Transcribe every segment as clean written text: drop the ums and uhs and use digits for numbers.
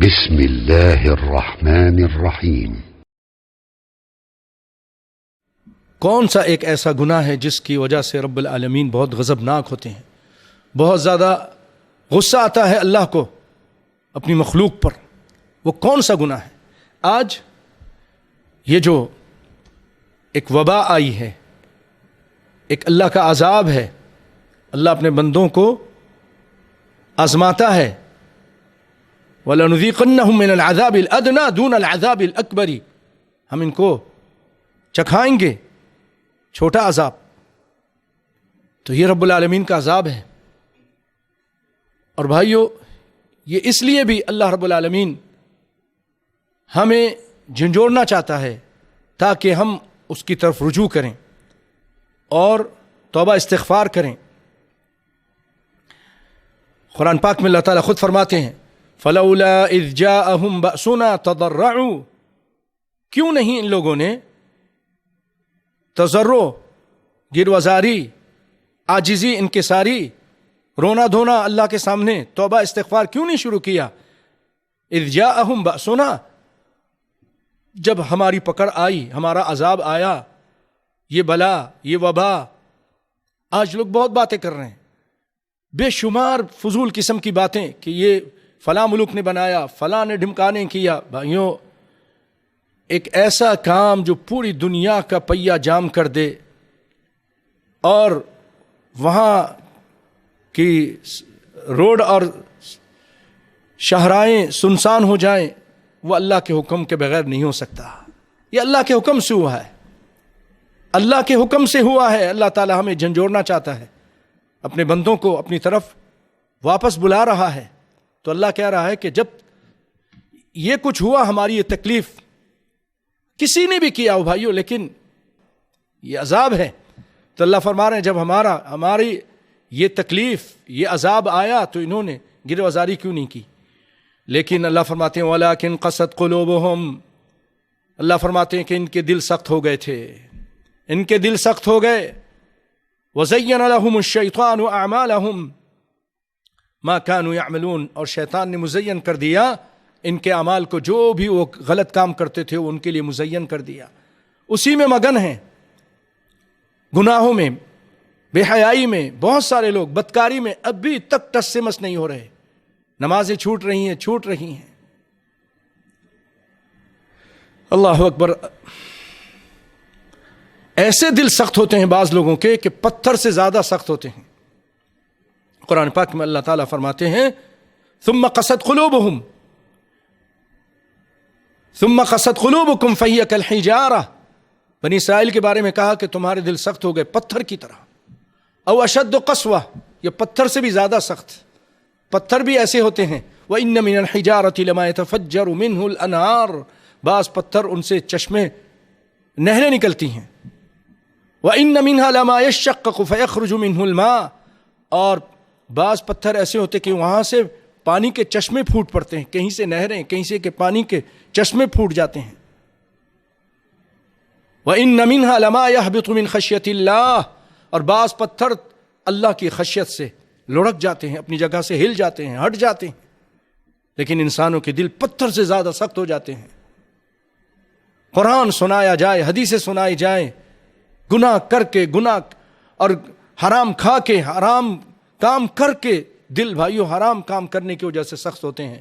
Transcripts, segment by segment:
بسم اللہ الرحمن الرحیم۔ کون سا ایک ایسا گناہ ہے جس کی وجہ سے رب العالمین بہت غضبناک ہوتے ہیں، بہت زیادہ غصہ آتا ہے اللہ کو اپنی مخلوق پر؟ وہ کون سا گناہ ہے؟ آج یہ جو ایک وبا آئی ہے، ایک اللہ کا عذاب ہے، اللہ اپنے بندوں کو آزماتا ہے۔ وَلَنُذِيقَنَّهُم مِّنَ الْعَذَابِ الْأَدْنَىٰ دُونَ الْعَذَابِ الْأَكْبَرِ، ہم ان کو چکھائیں گے چھوٹا عذاب۔ تو یہ رب العالمین کا عذاب ہے۔ اور بھائیو، یہ اس لیے بھی اللہ رب العالمین ہمیں جھنجھوڑنا چاہتا ہے تاکہ ہم اس کی طرف رجوع کریں اور توبہ استغفار کریں۔ قرآن پاک میں اللہ تعالیٰ خود فرماتے ہیں فَلَوْلَا إِذْ جَاءَهُمْ بَأْسُنَا تَضَرَّعُوا، کیوں نہیں ان لوگوں نے تضرع، گروزاری، عاجزی، انکساری، رونا دھونا اللہ کے سامنے، توبہ استغفار کیوں نہیں شروع کیا؟ اذ جاءہم بأسنا، جب ہماری پکڑ آئی، ہمارا عذاب آیا، یہ بلا، یہ وبا۔ آج لوگ بہت باتیں کر رہے ہیں، بے شمار فضول قسم کی باتیں کہ یہ فلاں ملک نے بنایا، فلاں نے ڈھمکانے کیا۔ بھائیوں، ایک ایسا کام جو پوری دنیا کا پہیہ جام کر دے اور وہاں کی روڈ اور شاہراہیں سنسان ہو جائیں، وہ اللہ کے حکم کے بغیر نہیں ہو سکتا۔ یہ اللہ کے حکم سے ہوا ہے، اللہ کے حکم سے ہوا ہے۔ اللہ تعالی ہمیں جھنجھوڑنا چاہتا ہے، اپنے بندوں کو اپنی طرف واپس بلا رہا ہے۔ تو اللہ کہہ رہا ہے کہ جب یہ کچھ ہوا، ہماری یہ تکلیف کسی نے بھی کیا ہو بھائیو، لیکن یہ عذاب ہے۔ تو اللہ فرما رہے ہیں جب ہماری یہ تکلیف، یہ عذاب آیا تو انہوں نے گروزاری کیوں نہیں کی؟ لیکن اللہ فرماتے ہیں وَلَٰكِنْ قَسَتْ قُلُوبُهُمْ، اللہ فرماتے ہیں کہ ان کے دل سخت ہو گئے تھے، ان کے دل سخت ہو گئے۔ وَزَيَّنَ لَهُمُ الشَّيْطَانُ أَعْمَالَهُمْ مَا كَانُوا يَعْمَلُونَ، اور شیطان نے مزین کر دیا ان کے اعمال کو، جو بھی وہ غلط کام کرتے تھے وہ ان کے لیے مزین کر دیا، اسی میں مگن ہیں، گناہوں میں، بے حیائی میں۔ بہت سارے لوگ بدکاری میں ابھی تک ٹس سے مس نہیں ہو رہے، نمازیں چھوٹ رہی ہیں۔ اللہ اکبر۔ ایسے دل سخت ہوتے ہیں بعض لوگوں کے کہ پتھر سے زیادہ سخت ہوتے ہیں۔ قرآن پاک میں اللہ تعالیٰ فرماتے ہیں ثم قست قلوبهم فهي كالحجارة، بنی اسرائیل کے بارے میں کہا کہ تمہارے دل سخت ہو گئے پتھر کی طرح، او اشد قسوة، یہ پتھر سے بھی زیادہ سخت۔ پتھر بھی ایسے ہوتے ہیں وَإِنَّ مِنَ الْحِجَارَةِ لَمَا يَتَفَجَّرُ مِنْهُ الْأَنْهَارُ، بعض پتھر ان سے چشمے، نہریں نکلتی ہیں۔ وَإِنَّ مِنْهَا لَمَا يَشَّقَّقُ فَيَخْرُجُ مِنْهُ الْمَاءُ، اور بعض پتھر ایسے ہوتے کہ وہاں سے پانی کے چشمے پھوٹ پڑتے ہیں، کہیں سے نہریں، کہیں سے کہ پانی کے چشمے پھوٹ جاتے ہیں۔ وَإِنَّ مِنْهَا لَمَا يَهْبِطُ مِنْ خَشْيَةِ اللَّهِ، اور بعض پتھر اللہ کی خشیت سے لڑک جاتے ہیں، اپنی جگہ سے ہل جاتے ہیں، ہٹ جاتے ہیں۔ لیکن انسانوں کے دل پتھر سے زیادہ سخت ہو جاتے ہیں۔ قرآن سنایا جائے، حدیثیں سنائی جائیں، گناہ کر کے، گناہ اور حرام کھا کے، حرام کام کر کے، دل بھائیو حرام کام کرنے کی وجہ سے سخت ہوتے ہیں۔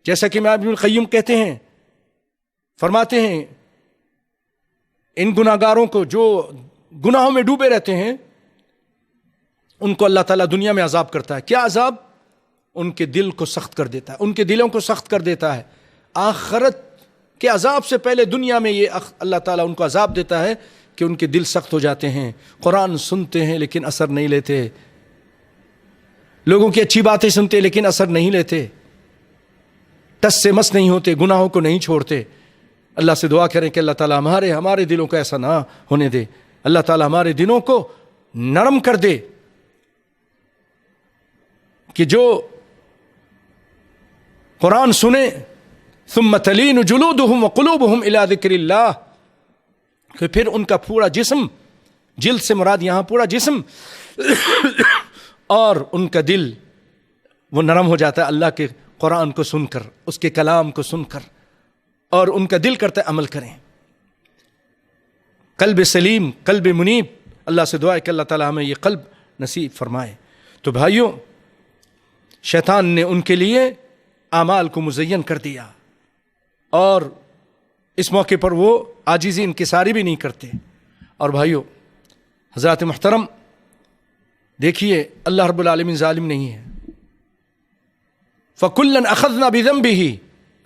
جیسا کہ ابن القیم کہتے ہیں، فرماتے ہیں ان گناہگاروں کو جو گناہوں میں ڈوبے رہتے ہیں، ان کو اللہ تعالیٰ دنیا میں عذاب کرتا ہے۔ کیا عذاب؟ ان کے دل کو سخت کر دیتا ہے، ان کے دلوں کو سخت کر دیتا ہے۔ آخرت کے عذاب سے پہلے دنیا میں یہ اللہ تعالیٰ ان کو عذاب دیتا ہے کہ ان کے دل سخت ہو جاتے ہیں، قرآن سنتے ہیں لیکن اثر نہیں لیتے، لوگوں کی اچھی باتیں سنتے لیکن اثر نہیں لیتے، ٹس سے مس نہیں ہوتے، گناہوں کو نہیں چھوڑتے۔ اللہ سے دعا کریں کہ اللہ تعالیٰ ہمارے دلوں کو ایسا نہ ہونے دے، اللہ تعالیٰ ہمارے دلوں کو نرم کر دے کہ جو قرآن سنے ثم تلین جلودهم وقلوبهم الى ذکر اللہ، کہ پھر ان کا پورا جسم، جلد سے مراد یہاں پورا جسم اور ان کا دل وہ نرم ہو جاتا ہے اللہ کے قرآن کو سن کر، اس کے کلام کو سن کر، اور ان کا دل کرتا ہے عمل کریں. قلب سلیم، قلب منیب. اللہ سے دعا ہے کہ اللہ تعالیٰ ہمیں یہ قلب نصیب فرمائے. تو بھائیوں، شیطان نے ان کے لیے اعمال کو مزین کر دیا، اور اس موقع پر وہ عاجزی انکساری بھی نہیں کرتے. اور بھائیوں حضرات محترم، دیکھیے اللہ رب العالمین ظالم نہیں ہے. فَكُلًّا أَخَذْنَا بِذَنبِهِ،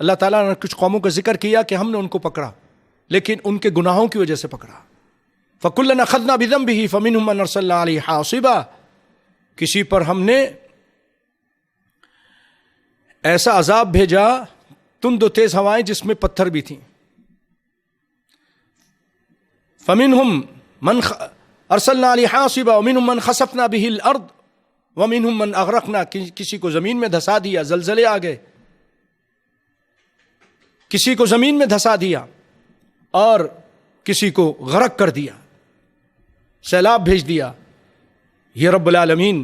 اللہ تعالیٰ نے کچھ قوموں کا ذکر کیا کہ ہم نے ان کو پکڑا، لیکن ان کے گناہوں کی وجہ سے پکڑا. فَكُلًّا أَخَذْنَا بِذَنبِهِ فَمِنْهُمْ مَنْ أَرْسَلْنَا عَلَيْهِ حَاصِبًا، کسی پر ہم نے ایسا عذاب بھیجا، تند و تیز ہوائیں جس میں پتھر بھی تھیں. فَمِنْهُمْ مَنْ أَرْسَلْنَا عَلَيْهِ حَاصِبًا وَمِنْهُمْ مَنْ خَسَفْنَا بِهِ الْأَرْضَ وَمِنْهُمْ مَنْ أَغْرَقْنَا، کسی کو زمین میں دھسا دیا، زلزلے آ گئے، کسی کو زمین میں دھسا دیا، اور کسی کو غرق کر دیا، سیلاب بھیج دیا. یہ رب العالمین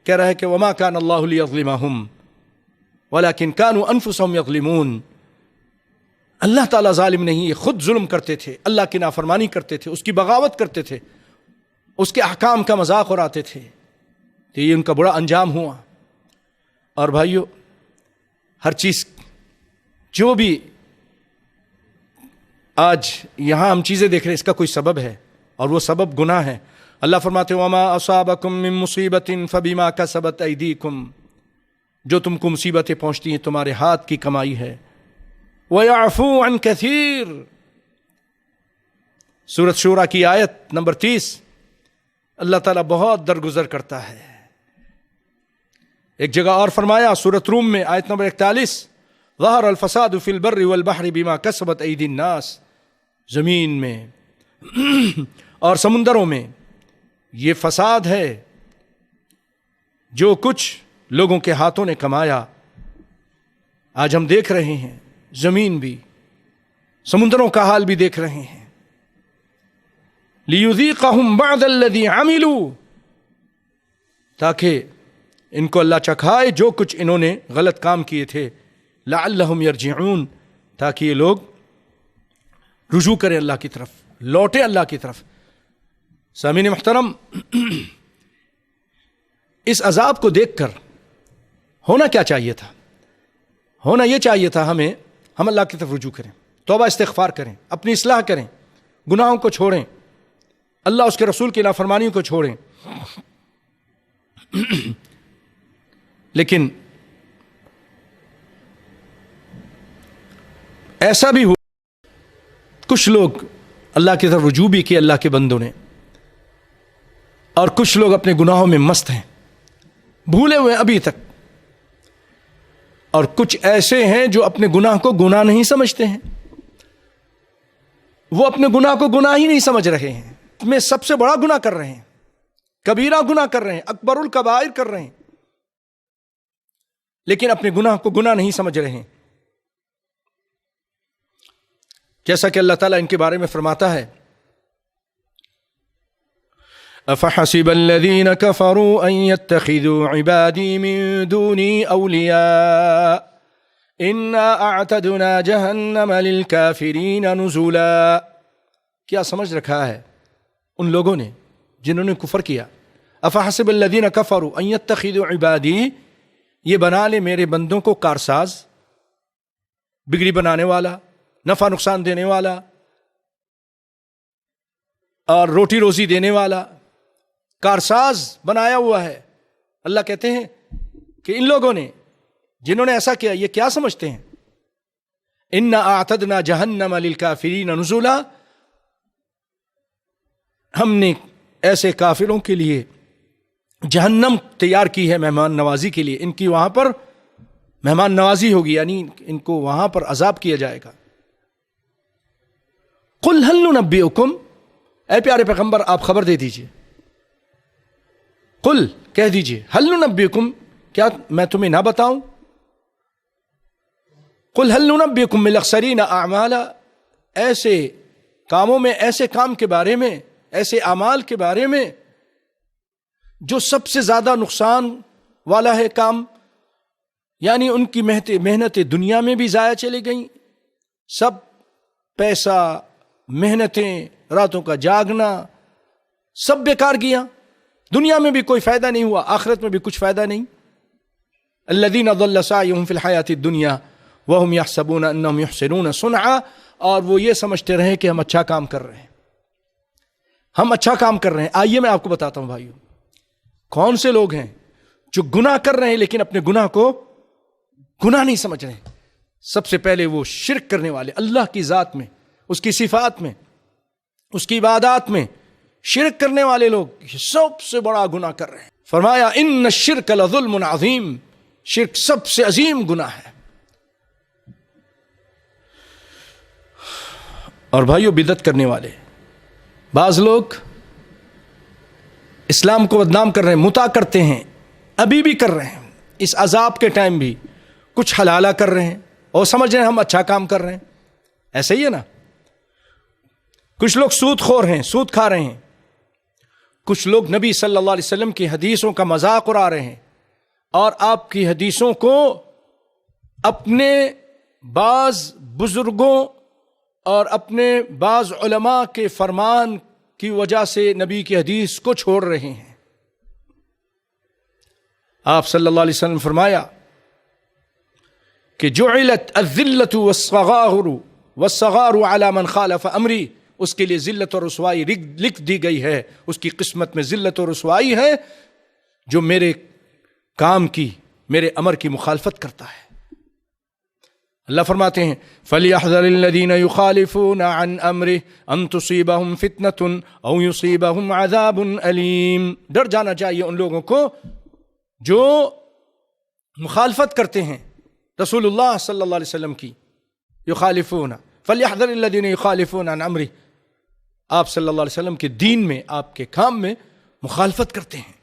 کہہ رہا ہے کہ وما كان الله ليظلمهم ولكن كانوا انفسهم يظلمون. اللہ تعالیٰ ظالم نہیں، یہ خود ظلم کرتے تھے، اللہ کی نافرمانی کرتے تھے، اس کی بغاوت کرتے تھے، اس کے احکام کا مذاق اڑاتے تھے. تو یہ ان کا برا انجام ہوا. اور بھائیو، ہر چیز جو بھی آج یہاں ہم چیزیں دیکھ رہے ہیں، اس کا کوئی سبب ہے، اور وہ سبب گناہ ہے. اللہ فرماتے ہیں وَمَا أَصَابَكُم مِّن مُّصِيبَةٍ فَبِمَا كَسَبَتْ أَيْدِيكُم، جو تم کو مصیبتیں پہنچتی ہیں تمہارے ہاتھ کی کمائی ہے. وَيَعْفُو عَن كَثِيرٍ، سورۃ شورى کی آیت نمبر 30. اللہ تعالیٰ بہت درگزر کرتا ہے. ایک جگہ اور فرمایا سورۃ روم میں آیت نمبر 41، ظَهَرَ الْفَسَادُ فِي الْبَرِّ وَالْبَحْرِ بِمَا كَسَبَتْ أَيْدِي النَّاسِ، زمین میں اور سمندروں میں یہ فساد ہے جو کچھ لوگوں کے ہاتھوں نے کمایا. آج ہم دیکھ رہے ہیں، زمین بھی، سمندروں کا حال بھی دیکھ رہے ہیں. لِيُذِيقَهُمْ بَعْضَ الَّذِي عَمِلُوا، تاکہ ان کو اللہ چکھائے جو کچھ انہوں نے غلط کام کیے تھے. لَعَلَّهُمْ يَرْجِعُونَ، تاکہ یہ لوگ رجوع کریں اللہ کی طرف، لوٹیں اللہ کی طرف. سامعین محترم، اس عذاب کو دیکھ کر ہونا کیا چاہیے تھا؟ ہونا یہ چاہیے تھا ہم اللہ کی طرف رجوع کریں، توبہ استغفار کریں، اپنی اصلاح کریں، گناہوں کو چھوڑیں، اللہ اس کے رسول کی نافرمانیوں کو چھوڑیں. لیکن ایسا بھی ہوا کچھ لوگ اللہ کی طرف رجوع بھی کیے اللہ کے بندوں نے، اور کچھ لوگ اپنے گناہوں میں مست ہیں، بھولے ہوئے ابھی تک. اور کچھ ایسے ہیں جو اپنے گناہ کو گناہ نہیں سمجھتے ہیں، وہ اپنے گناہ کو گناہ ہی نہیں سمجھ رہے ہیں، میں سب سے بڑا گناہ کر رہے ہیں، کبیرہ گناہ کر رہے ہیں، اکبر الکبائر کر رہے ہیں، لیکن اپنے گناہ کو گناہ نہیں سمجھ رہے ہیں. جیسا کہ اللہ تعالیٰ ان کے بارے میں فرماتا ہے أَفَحَسِبَ الَّذِينَ كَفَرُوا أَن يَتَّخِذُوا عِبَادِي مِن دُونِي أَوْلِيَاءَ إِنَّا أَعْتَدْنَا جَهَنَّمَ لِلْكَافِرِينَ نُزُلًا. کیا سمجھ رکھا ہے ان لوگوں نے جنہوں نے کفر کیا؟ أَفَحَسِبَ الَّذِينَ كَفَرُوا أَن يَتَّخِذُوا عِبَادِي، یہ بنا لے میرے بندوں کو کارساز، بگڑی بنانے والا، نفع نقصان دینے والا، اور روٹی روزی دینے والا، کارساز بنایا ہوا ہے. اللہ کہتے ہیں کہ ان لوگوں نے جنہوں نے ایسا کیا یہ کیا سمجھتے ہیں؟ اِنَّا أَعْتَدْنَا جَهَنَّمَ لِلْكَافِرِينَ نُزُلًا، ہم نے ایسے کافروں کے لیے جہنم تیار کی ہے مہمان نوازی کے لیے. ان کی وہاں پر مہمان نوازی ہوگی، یعنی ان کو وہاں پر عذاب کیا جائے گا. قُلْ هَلْ نُنَبِّئُكُمْ، اے پیارے پیغمبر آپ خبر دے دیجئے. قل، کہہ دیجئے، هل ننبئکم، کیا میں تمہیں نہ بتاؤں؟ قل هل ننبئکم بالاخسرین اعمالا، ایسے کاموں میں، ایسے کام کے بارے میں، ایسے اعمال کے بارے میں جو سب سے زیادہ نقصان والا ہے کام. یعنی ان کی محنتیں دنیا میں بھی ضائع چلی گئیں، سب پیسہ، محنتیں، راتوں کا جاگنا سب بیکار گیا، دنیا میں بھی کوئی فائدہ نہیں ہوا، آخرت میں بھی کچھ فائدہ نہیں۔ الذین ضل سعیہم فی الحیاۃ الدنیا وہم یحسبون انہم یحسنون صنعا، اور وہ یہ سمجھتے رہے کہ ہم اچھا کام کر رہے ہیں، ہم اچھا کام کر رہے ہیں۔ آئیے میں آپ کو بتاتا ہوں بھائیو، کون سے لوگ ہیں جو گناہ کر رہے ہیں لیکن اپنے گناہ کو گناہ نہیں سمجھ رہے ہیں۔ سب سے پہلے وہ شرک کرنے والے، اللہ کی ذات میں، اس کی صفات میں، اس کی عبادات میں شرک کرنے والے لوگ سب سے بڑا گناہ کر رہے ہیں۔ فرمایا ان الشرک لظلم عظیم، شرک سب سے عظیم گناہ ہے۔ اور بھائیو، بدعت کرنے والے بعض لوگ اسلام کو بدنام کر رہے ہیں، متع کرتے ہیں، ابھی بھی کر رہے ہیں، اس عذاب کے ٹائم بھی کچھ حلالہ کر رہے ہیں اور سمجھ رہے ہیں ہم اچھا کام کر رہے ہیں۔ ایسا ہی ہے نا، کچھ لوگ سود خور ہیں، سود کھا رہے ہیں، کچھ لوگ نبی صلی اللہ علیہ وسلم کی حدیثوں کا مذاق اڑا رہے ہیں اور آپ کی حدیثوں کو اپنے بعض بزرگوں اور اپنے بعض علماء کے فرمان کی وجہ سے نبی کی حدیث کو چھوڑ رہے ہیں۔ آپ صلی اللہ علیہ وسلم فرمایا کہ جعلت الذلۃ والصغار علی من خالف امری، اس کے لیے ذلت اور رسوائی لکھ دی گئی ہے، اس کی قسمت میں ذلت اور رسوائی ہے جو میرے کام کی، میرے امر کی مخالفت کرتا ہے۔ اللہ فرماتے ہیں فَلْيَحْذَرِ الَّذِينَ يُخَالِفُونَ عَنْ أَمْرِهِ أَن تُصِيبَهُمْ فِتْنَةٌ أَوْ يُصِيبَهُمْ عَذَابٌ أَلِيمٌ۔ ڈر جانا چاہیے ان لوگوں کو جو مخالفت کرتے ہیں رسول اللہ صلی اللہ علیہ وسلم کی، یخالفون، فَلْيَحْذَرِ الَّذِينَ يُخَالِفُونَ عَنْ أَمْرِهِ، آپ صلی اللہ علیہ وسلم کے دین میں، آپ کے کام میں مخالفت کرتے ہیں۔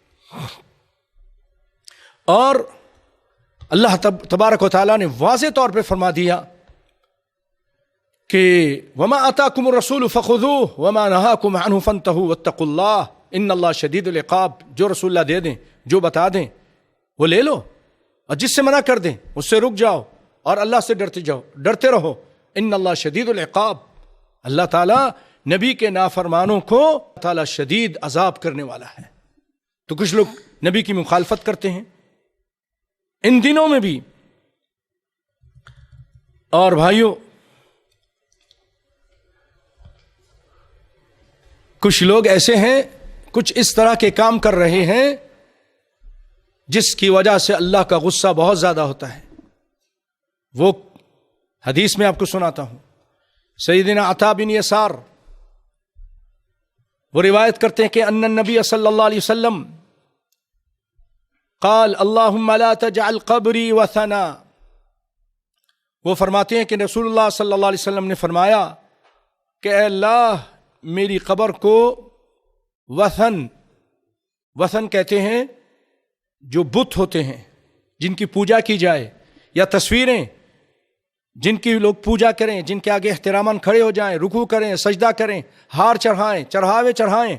اور اللہ تبارک و تعالیٰ نے واضح طور پہ فرما دیا کہ وَمَا آتَاكُمُ الرَّسُولُ فَخُذُوهُ وَمَا نَهَاكُمْ عَنْهُ فَانْتَهُوا وَاتَّقُوا اللَّهَ إِنَّ اللَّهَ شَدِيدُ الْعِقَابِ۔ جو رسول اللہ دے دیں، جو بتا دیں وہ لے لو، اور جس سے منع کر دیں اس سے رک جاؤ اور اللہ سے ڈرتے رہو۔ إِنَّ اللَّهَ شَدِيدُ الْعِقَابِ، اللہ تعالیٰ نبی کے نافرمانوں کو تعالیٰ شدید عذاب کرنے والا ہے۔ تو کچھ لوگ نبی کی مخالفت کرتے ہیں ان دنوں میں بھی۔ اور بھائیوں، کچھ لوگ ایسے ہیں، کچھ اس طرح کے کام کر رہے ہیں جس کی وجہ سے اللہ کا غصہ بہت زیادہ ہوتا ہے۔ وہ حدیث میں آپ کو سناتا ہوں، سیدنا عطا بن یسار وہ روایت کرتے ہیں کہ ان النبی صلی اللہ علیہ وسلم قال اللہم لا تجعل قبری وثنا، وہ فرماتے ہیں کہ رسول اللہ صلی اللہ علیہ وسلم نے فرمایا کہ اے اللہ میری قبر کو وثن کہتے ہیں جو بت ہوتے ہیں جن کی پوجا کی جائے، یا تصویریں جن کی لوگ پوجا کریں، جن کے آگے احترامان کھڑے ہو جائیں، رکوع کریں، سجدہ کریں، ہار چڑھائیں، چڑھاوے چڑھائیں،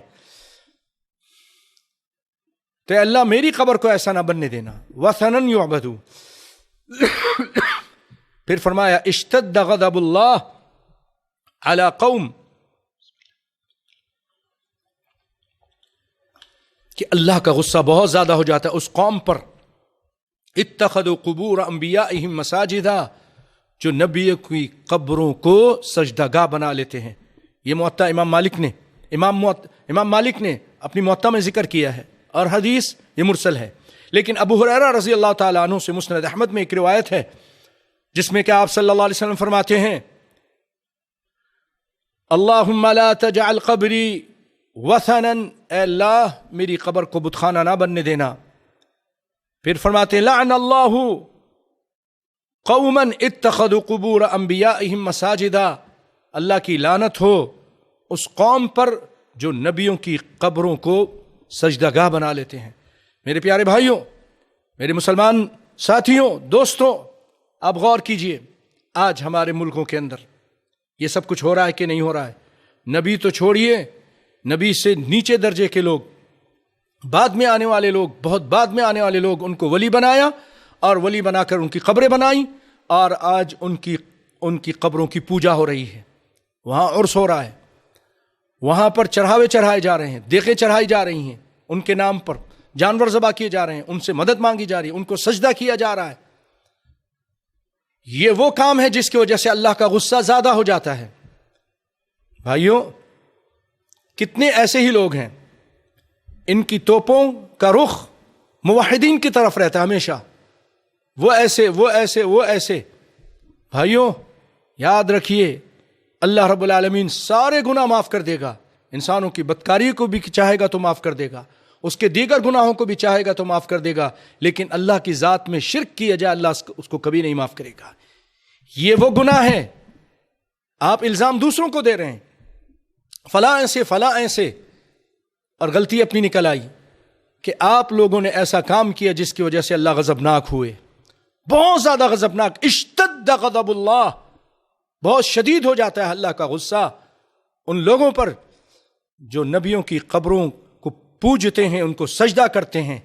تو اللہ میری قبر کو ایسا نہ بننے دینا۔ وثنن یعبدو، پھر فرمایا اشتد غضب اللہ علی قوم، کہ اللہ کا غصہ بہت زیادہ ہو جاتا ہے اس قوم پر، اتخذوا قبور انبیائہم مساجدا، جو نبی کی قبروں کو سجدہ گاہ بنا لیتے ہیں۔ یہ موطا امام مالک نے اپنی موطا میں ذکر کیا ہے، اور حدیث یہ مرسل ہے، لیکن ابو ہریرہ رضی اللہ تعالیٰ عنہ سے مسند احمد میں ایک روایت ہے جس میں کہ آپ صلی اللہ علیہ وسلم فرماتے ہیں اللہم لا تجعل قبری وثنا، اے اللہ میری قبر کو بت خانہ نہ بننے دینا۔ پھر فرماتے ہیں لعن اللہ قوما اتخذوا قبور انبیائہم مساجدا، اللہ کی لعنت ہو اس قوم پر جو نبیوں کی قبروں کو سجدہ گاہ بنا لیتے ہیں۔ میرے پیارے بھائیوں، میرے مسلمان ساتھیوں، دوستوں، آپ غور کیجئے، آج ہمارے ملکوں کے اندر یہ سب کچھ ہو رہا ہے کہ نہیں ہو رہا ہے؟ نبی تو چھوڑیے، نبی سے نیچے درجے کے لوگ، بعد میں آنے والے لوگ، بہت بعد میں آنے والے لوگ، ان کو ولی بنایا اور ولی بنا کر ان کی قبریں بنائیں، اور آج ان کی قبروں کی پوجا ہو رہی ہے، وہاں عرس ہو رہا ہے، وہاں پر چڑھاوے چڑھائے جا رہے ہیں، دیگیں چڑھائی جا رہی ہیں، ان کے نام پر جانور ذبح کیے جا رہے ہیں، ان سے مدد مانگی جا رہی ہے، ان کو سجدہ کیا جا رہا ہے۔ یہ وہ کام ہے جس کی وجہ سے اللہ کا غصہ زیادہ ہو جاتا ہے۔ بھائیوں، کتنے ایسے ہی لوگ ہیں ان کی توپوں کا رخ موحدین کی طرف رہتا ہے ہمیشہ، وہ ایسے۔ بھائیوں یاد رکھیے، اللہ رب العالمین سارے گناہ معاف کر دے گا، انسانوں کی بدکاری کو بھی چاہے گا تو معاف کر دے گا، اس کے دیگر گناہوں کو بھی چاہے گا تو معاف کر دے گا، لیکن اللہ کی ذات میں شرک کیا جائے اللہ اس کو کبھی نہیں معاف کرے گا۔ یہ وہ گناہ ہے، آپ الزام دوسروں کو دے رہے ہیں، فلاں ایسے، اور غلطی اپنی نکل آئی کہ آپ لوگوں نے ایسا کام کیا جس کی وجہ سے اللہ غضبناک ہوئے، بہت زیادہ غضبناک، اشتد غضب اللہ، بہت شدید ہو جاتا ہے اللہ کا غصہ ان لوگوں پر جو نبیوں کی قبروں کو پوجتے ہیں، ان کو سجدہ کرتے ہیں۔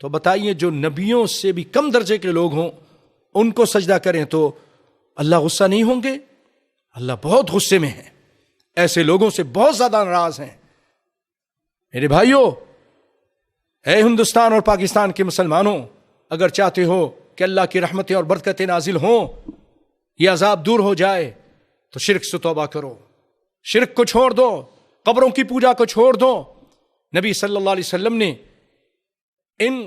تو بتائیے، جو نبیوں سے بھی کم درجے کے لوگ ہوں ان کو سجدہ کریں تو اللہ غصہ نہیں ہوں گے؟ اللہ بہت غصے میں ہے، ایسے لوگوں سے بہت زیادہ ناراض ہیں۔ میرے بھائیوں، اے ہندوستان اور پاکستان کے مسلمانوں، اگر چاہتے ہو کہ اللہ کی رحمتیں اور برکتیں نازل ہوں، یہ عذاب دور ہو جائے، تو شرک سے توبہ کرو، شرک کو چھوڑ دو، قبروں کی پوجا کو چھوڑ دو۔ نبی صلی اللہ علیہ وسلم نے ان